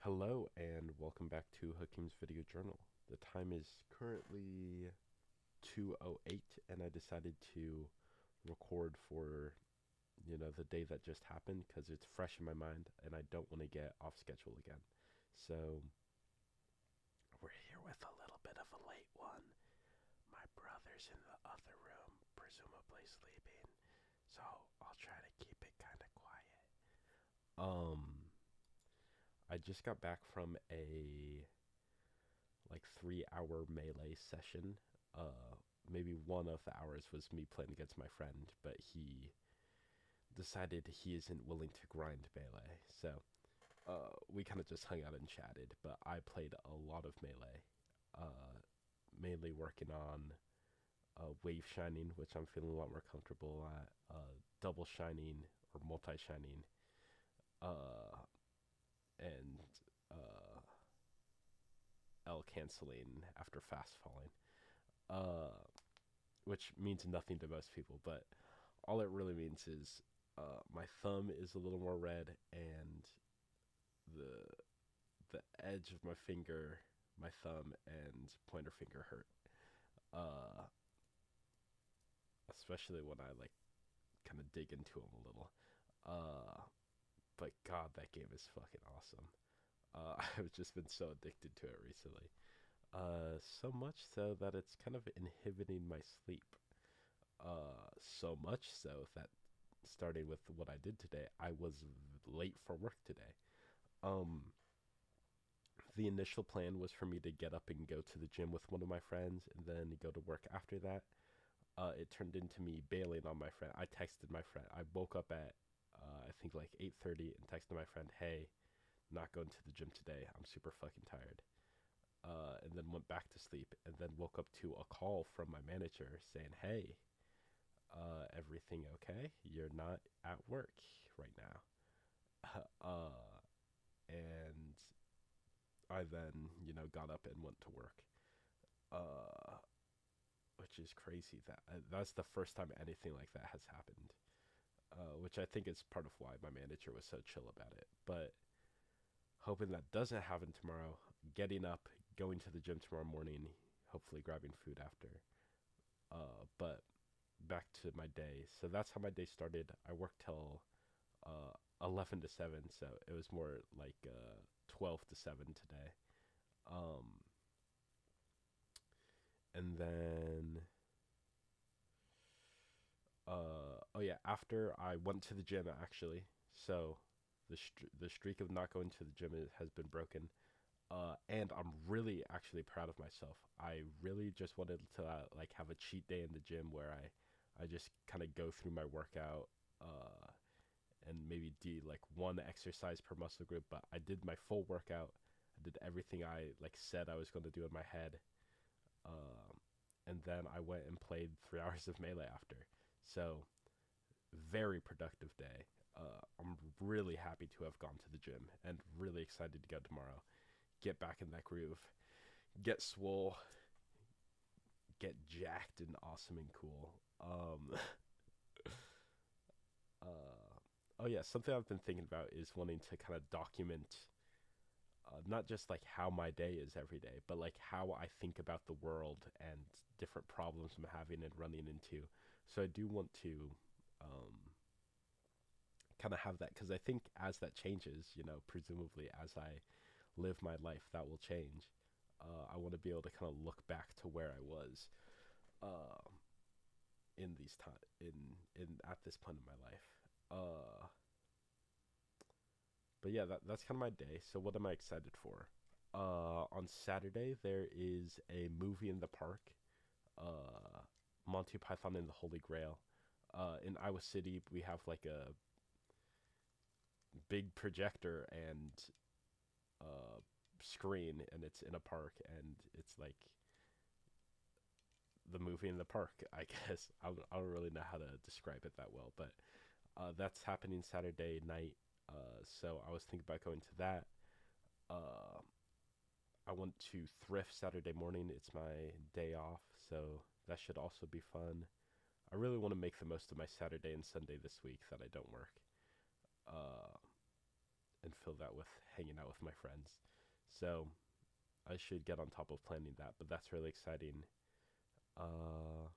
Hello and welcome back to Hakim's Video Journal. The time is currently 2:08 and I decided to record for, the day that just happened because it's fresh in my mind and I don't want to get off schedule again. So, we're here with a little bit of a late one. My brother's in the other room, presumably sleeping. So, I'll try to keep it kind of quiet. I just got back from a 3 hour melee session. Maybe one of the hours was me playing against my friend, but he decided he isn't willing to grind melee. So we kind of just hung out and chatted, but I played a lot of melee, mainly working on wave shining, which I'm feeling a lot more comfortable at, double shining or multi shining, uh, and uh, L canceling after fast falling. Uh, which means nothing to most people, but all it really means is my thumb is a little more red and the the edge of my finger, my thumb and pointer finger hurt. Uh, Especially when I kind of dig into them a little. Uh, but God, that game is fucking awesome. I've just been so addicted to it recently. So much so that it's kind of inhibiting my sleep. So much so that starting with what I did today, I was late for work today. Um, the initial plan was for me to get up and go to the gym with one of my friends and then go to work after that. It turned into me bailing on my friend. I texted my friend. I woke up at I think 8:30 and texted my friend, "Hey, not going to the gym today. I'm super fucking tired." And then went back to sleep and then woke up to a call from my manager saying, "Hey, everything okay? You're not at work right now." And I then, got up and went to work. Uh, which is crazy. That's the first time anything like that has happened. Which I think is part of why my manager was so chill about it. But hoping that doesn't happen tomorrow. Getting up, going to the gym tomorrow morning, hopefully grabbing food after. But back to my day. So that's how my day started. I worked till 11 to 7, so it was more 12 to 7 today. Um, and then, oh yeah, after I went to the gym actually, so the streak of not going to the gym has been broken. And I'm really actually proud of myself. I really just wanted to have a cheat day in the gym where I just kind of go through my workout, and maybe do one exercise per muscle group. But I did my full workout. I did everything I said I was going to do in my head. And then I went and played 3 hours of melee after. So very productive day. I'm really happy to have gone to the gym and really excited to go tomorrow. Get back in that groove, get swole, get jacked and awesome and cool. Oh yeah, something I've been thinking about is wanting to kind of document, not just how my day is every day, but how I think about the world and different problems I'm having and running into. So I do want to kind of have that because I think as that changes, presumably as I live my life, that will change. I want to be able to kind of look back to where I was, uh, in these time in at this point in my life. Uh, but yeah, that's kind of my day. So what am I excited for? On Saturday there is a movie in the park. Uh, Monty Python and the Holy Grail. In Iowa City, we have a big projector and uh, screen, and it's in a park, and it's the movie in the park. I guess I don't really know how to describe it that well, but that's happening Saturday night. So I was thinking about going to that. Uh, I want to thrift Saturday morning. It's my day off, so that should also be fun. I really want to make the most of my Saturday and Sunday this week that I don't work. Uh, and fill that with hanging out with my friends. So I should get on top of planning that, but that's really exciting. Uh,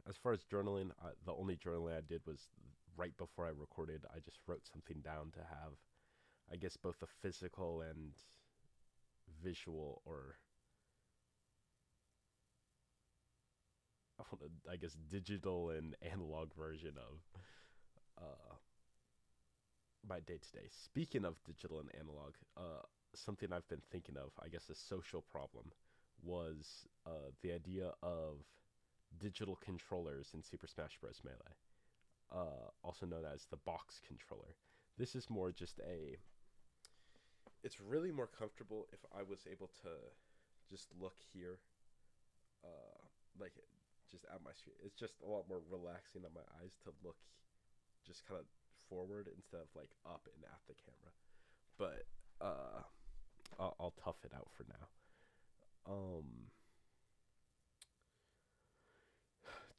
as far as journaling, the only journaling I did was right before I recorded. I just wrote something down to have, I guess, both the physical and visual, or I guess digital and analog version of uh, my day to day. Speaking of digital and analog, something I've been thinking of, I guess a social problem, was the idea of digital controllers in Super Smash Bros. Melee, also known as the box controller. This is more just a. It's really more comfortable if I was able to just look here, uh, like just at my screen. It's just a lot more relaxing on my eyes to look just kind of forward instead of like up and at the camera. But I'll tough it out for now. Um,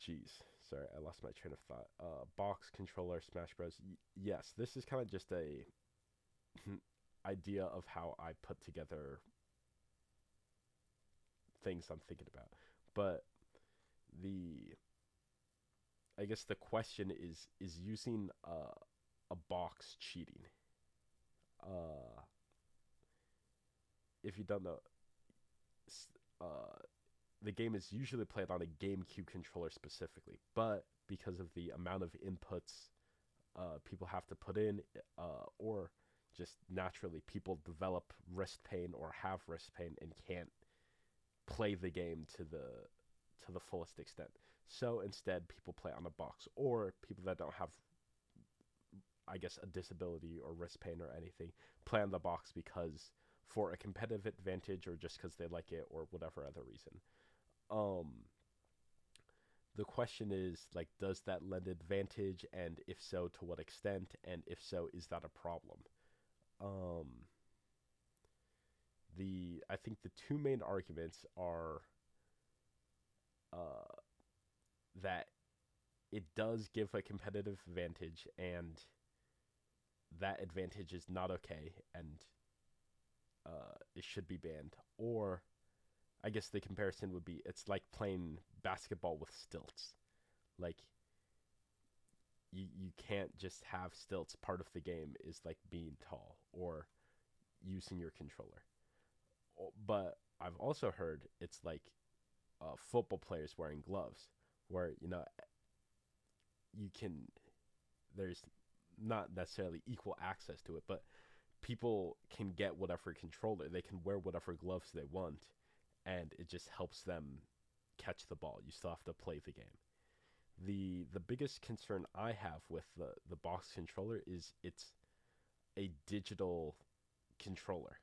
Jeez, sorry, I lost my train of thought. Box controller, Smash Bros. Yes, this is kind of just a idea of how I put together things I'm thinking about. But the I guess the question is using a box cheating. Uh, if you don't know, uh, the game is usually played on a GameCube controller specifically, but because of the amount of inputs people have to put in, or just naturally people develop wrist pain or have wrist pain and can't play the game to the fullest extent. So instead, people play on a box, or people that don't have, I guess, a disability or wrist pain or anything, play on the box because for a competitive advantage or just because they like it or whatever other reason. Um, the question is like, does that lend advantage, and if so, to what extent, and if so, is that a problem? Um, the I think the two main arguments are uh, that it does give a competitive advantage, and that advantage is not okay, and it should be banned. Or I guess the comparison would be it's like playing basketball with stilts. Like you can't just have stilts. Part of the game is like being tall or using your controller. But I've also heard it's like football players wearing gloves, where you can. There's not necessarily equal access to it, but people can get whatever controller they can wear, whatever gloves they want, and it just helps them catch the ball. You still have to play the game. The biggest concern I have with the box controller is it's a digital controller.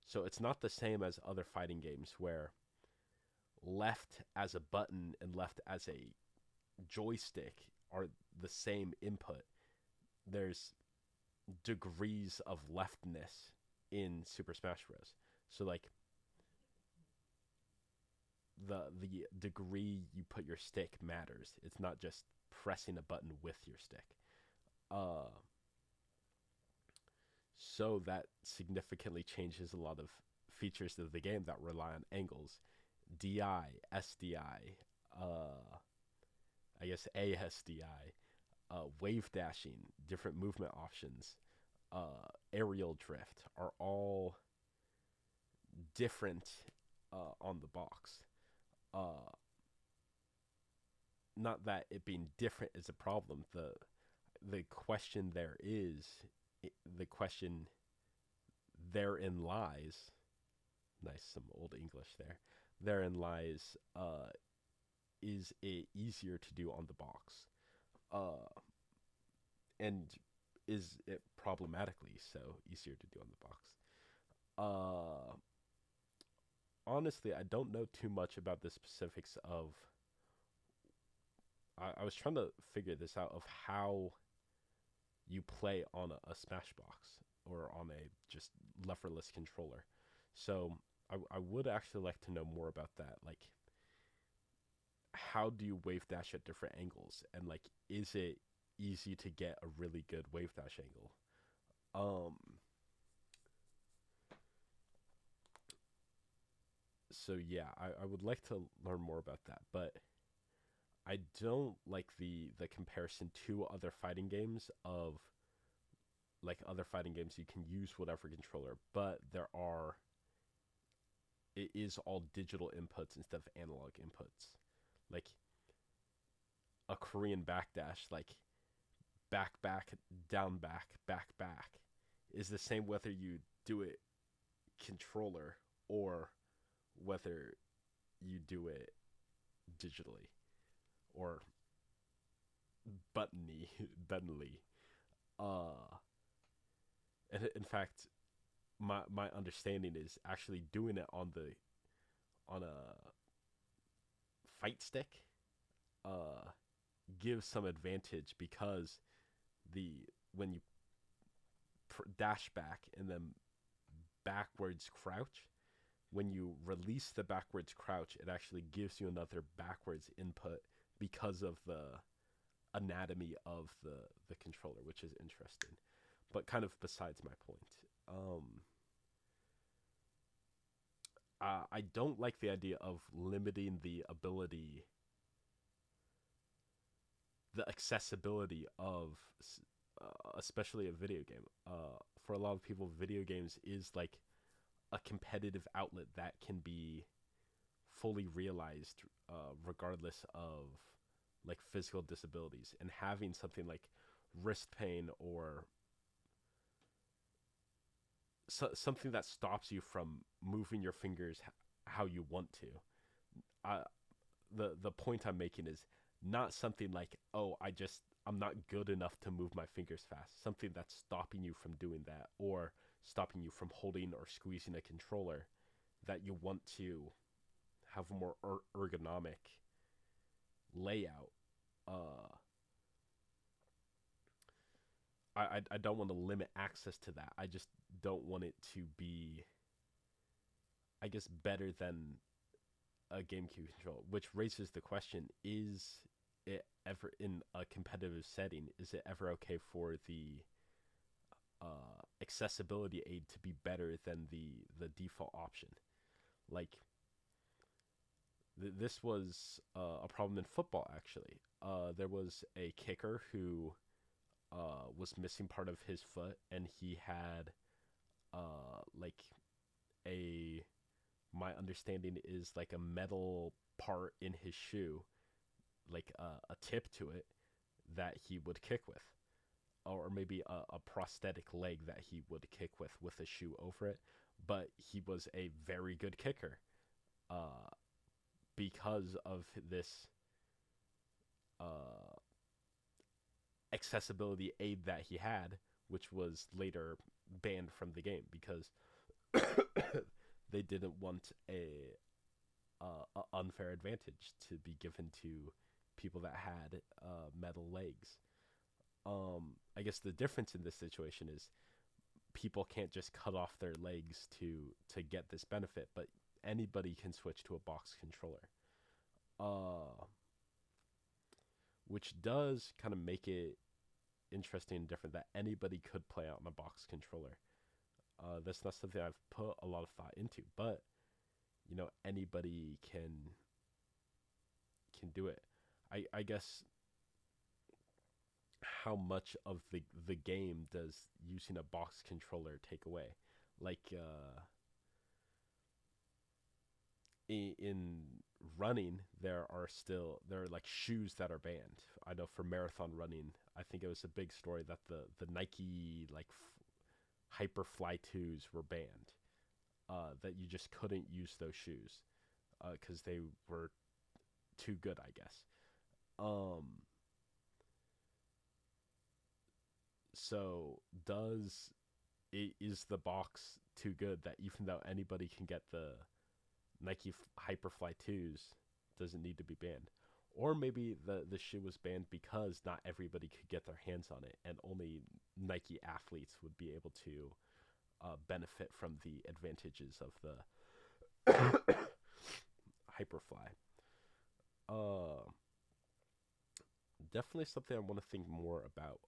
So it's not the same as other fighting games where left as a button and left as a joystick are the same input. There's degrees of leftness in Super Smash Bros. So like the degree you put your stick matters. It's not just pressing a button with your stick. Uh, so that significantly changes a lot of features of the game that rely on angles, DI, SDI, I guess ASDI, wave dashing, different movement options, aerial drift are all different on the box. Uh, Not that it being different is a problem. The question there is the question therein lies. Nice, some old English there. Therein lies. Is it easier to do on the box? And is it problematically so easier to do on the box? Uh, Honestly, I don't know too much about the specifics of. I was trying to figure this out of how you play on a Smash Box or on a just leverless controller. So I would actually like to know more about that. Like, how do you wave dash at different angles? And, like, is it easy to get a really good wave dash angle? Um, so yeah, I would like to learn more about that, but I don't like the comparison to other fighting games of like other fighting games you can use whatever controller, but it is all digital inputs instead of analog inputs. Like a Korean backdash, like back back down back back is the same whether you do it controller or whether you do it digitally or buttony buttonly. Uh, and in fact, my understanding is actually doing it on a fight stick uh gives some advantage because the when you dash back and then backwards crouch, when you release the backwards crouch, it actually gives you another backwards input because of the anatomy of the controller, which is interesting, but kind of besides my point. Um, I don't like the idea of limiting the accessibility of, especially a video game. For a lot of people, video games is like a competitive outlet that can be fully realized, regardless of like physical disabilities, and having something like wrist pain or something that stops you from moving your fingers how you want to. I, the point I'm making is not something like, oh, I'm not good enough to move my fingers fast. Something that's stopping you from doing that, or stopping you from holding or squeezing a controller that you want to have a more ergonomic layout. Uh, I don't want to limit access to that. I just don't want it to be, I guess, better than a GameCube controller, which raises the question: is it ever in a competitive setting? Is it ever okay for the accessibility aid to be better than the default option? Like this was a problem in football. Actually, there was a kicker who was missing part of his foot, and he had like a my understanding is like a metal part in his shoe, like a tip to it that he would kick with, or maybe a prosthetic leg that he would kick with a shoe over it. But he was a very good kicker, uh, because of this uh, accessibility aid that he had, which was later banned from the game because they didn't want a unfair advantage to be given to people that had metal legs. I guess the difference in this situation is people can't just cut off their legs to get this benefit, but anybody can switch to a box controller, uh, which does kind of make it interesting and different that anybody could play out on a box controller. That's not something I've put a lot of thought into, but anybody can do it. I guess how much of the game does using a box controller take away? Like in running, there are like shoes that are banned. I know for marathon running, I think it was a big story that the Nike like Hyperfly 2s were banned. That you just couldn't use those shoes because they were too good, I guess. Um, so is the box too good that even though anybody can get the Nike Hyperfly 2s, doesn't need to be banned? Or maybe the shoe was banned because not everybody could get their hands on it, and only Nike athletes would be able to benefit from the advantages of the Hyperfly. Uh, Definitely something I want to think more about.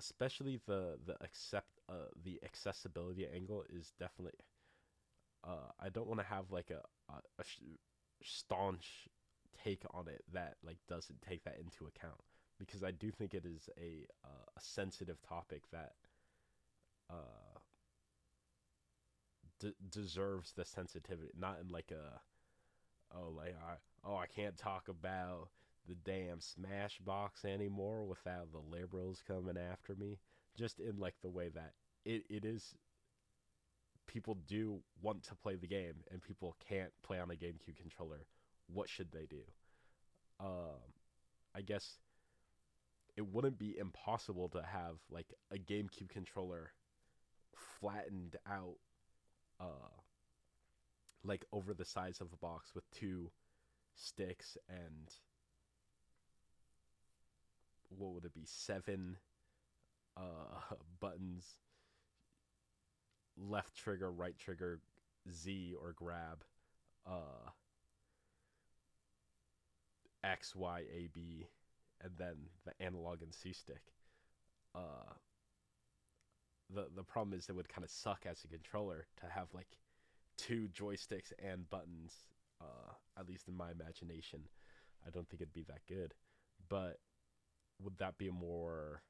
especially the accessibility angle is definitely. I don't want to have like a staunch take on it that like doesn't take that into account, because I do think it is a sensitive topic that uh deserves the sensitivity, not in like a, oh like I can't talk about the damn Smash Box anymore without the liberals coming after me. Just in like the way that it is, people do want to play the game and people can't play on a GameCube controller. What should they do? I guess it wouldn't be impossible to have like a GameCube controller flattened out, uh, like over the size of a box with two sticks and what would it be, seven buttons, left trigger, right trigger, Z or grab, uh, X, Y, A, B, and then the analog and C stick. Uh, the problem is it would kind of suck as a controller to have like two joysticks and buttons. At least in my imagination, I don't think it'd be that good. But would that be a more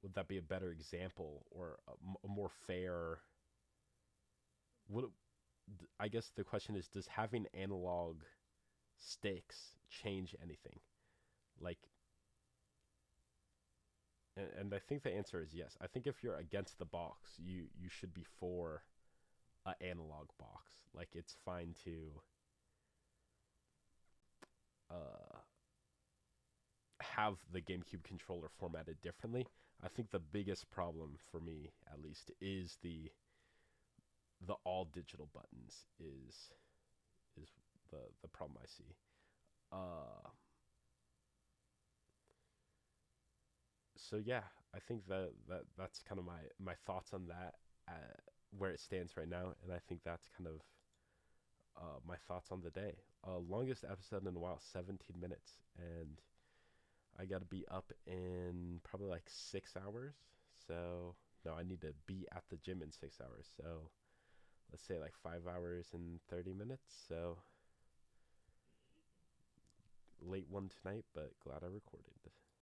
would that be a better example, or a more fair? Would it, I guess the question is, does having analog sticks change anything? Like, and I think the answer is yes. I think if you're against the box, you should be for an analog box. Like, it's fine to uh, have the GameCube controller formatted differently. I think the biggest problem for me, at least, is the all digital buttons is the problem I see. Uh, so yeah, I think that's kind of my thoughts on that, where it stands right now, and I think that's kind of my thoughts on the day. Longest episode in a while, 17 minutes, and I got to be up in probably like 6 hours. So no, I need to be at the gym in 6 hours. So let's say like 5 hours and 30 minutes. So late one tonight, but glad I recorded.